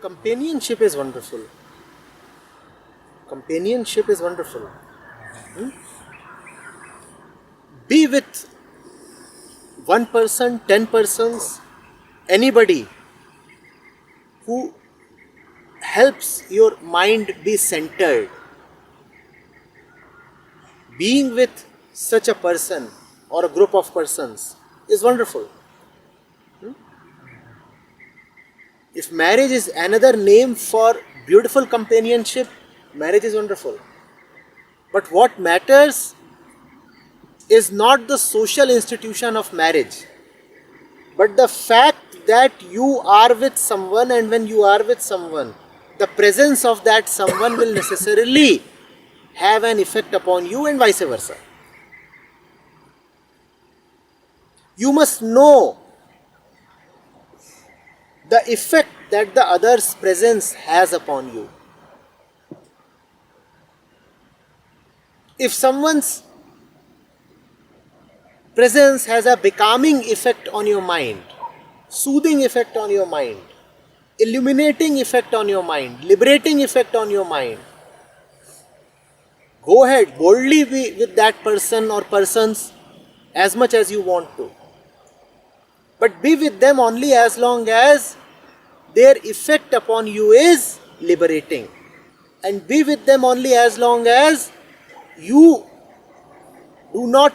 Companionship is wonderful. Companionship is wonderful. Hmm? Be with one person, 10 persons, anybody who helps your mind be centered. Being with such a person or a group of persons is wonderful. If marriage is another name for beautiful companionship, marriage is wonderful. But what matters is not the social institution of marriage, but the fact that you are with someone, and when you are with someone, the presence of that someone will necessarily have an effect upon you and vice versa. You must know the effect that the other's presence has upon you. If someone's presence has a becalming effect on your mind, soothing effect on your mind, illuminating effect on your mind, liberating effect on your mind, go ahead, boldly be with that person or persons as much as you want to. But be with them only as long as their effect upon you is liberating. And be with them only as long as you do not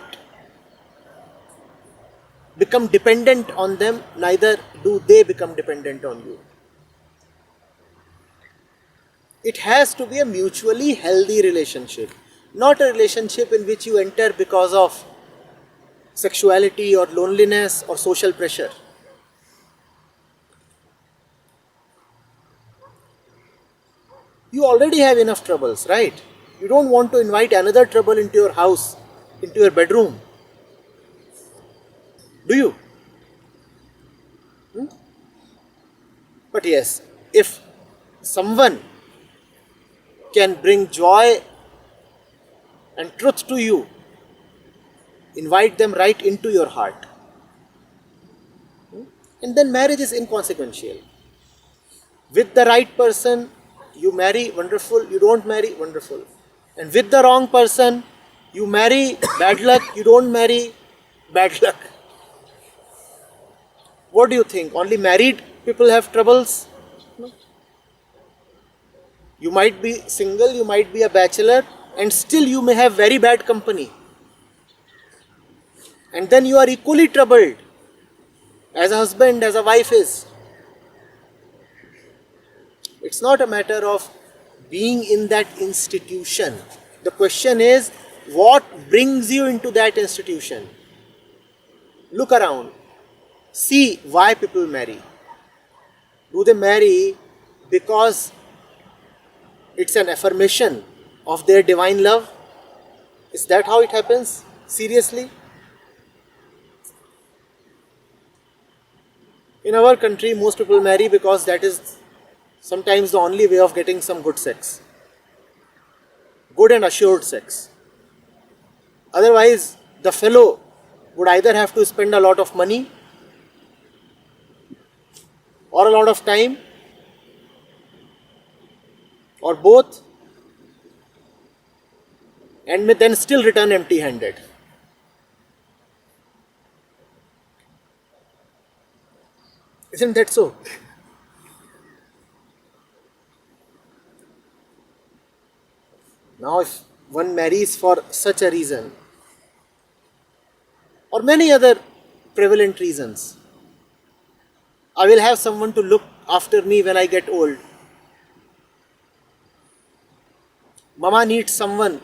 become dependent on them, neither do they become dependent on you. It has to be a mutually healthy relationship, not a relationship in which you enter because of sexuality or loneliness or social pressure. You already have enough troubles, right? You don't want to invite another trouble into your house, into your bedroom. Do you? But yes, if someone can bring joy and truth to you, invite them right into your heart. And then marriage is inconsequential. With the right person, you marry, wonderful. You don't marry, wonderful. And with the wrong person, you marry, bad luck. You don't marry, bad luck. What do you think? Only married people have troubles? No. You might be single, you might be a bachelor, and still you may have very bad company. And then you are equally troubled as a husband, as a wife is. It's not a matter of being in that institution. The question is, what brings you into that institution? Look around. See why people marry. Do they marry because it's an affirmation of their divine love? Is that how it happens? Seriously? In our country, most people marry because that is sometimes the only way of getting some good sex. Good and assured sex. Otherwise, the fellow would either have to spend a lot of money or a lot of time, or both, and may then still return empty-handed. Isn't that so? Now, if one marries for such a reason, or many other prevalent reasons, I will have someone to look after me when I get old. Mama needs someone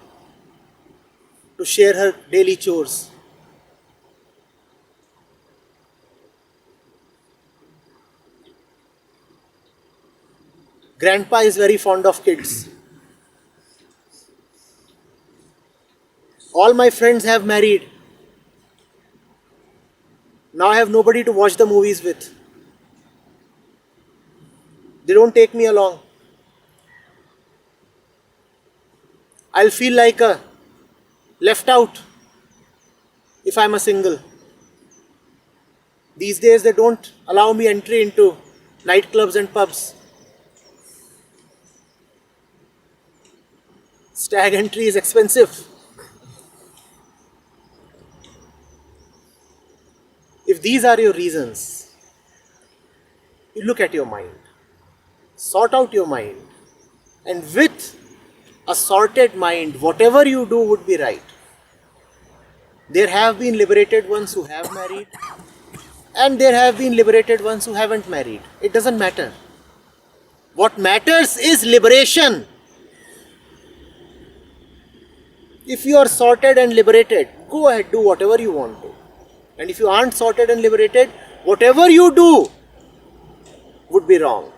to share her daily chores. Grandpa is very fond of kids. All my friends have married. Now I have nobody to watch the movies with. They don't take me along. I'll feel like a left out if I'm a single. These days they don't allow me entry into nightclubs and pubs. Stag entry is expensive. If these are your reasons, you look at your mind, sort out your mind, and with a sorted mind, whatever you do would be right. There have been liberated ones who have married, and there have been liberated ones who haven't married. It doesn't matter. What matters is liberation. If you are sorted and liberated, go ahead, do whatever you want to. And if you aren't sorted and liberated, whatever you do would be wrong.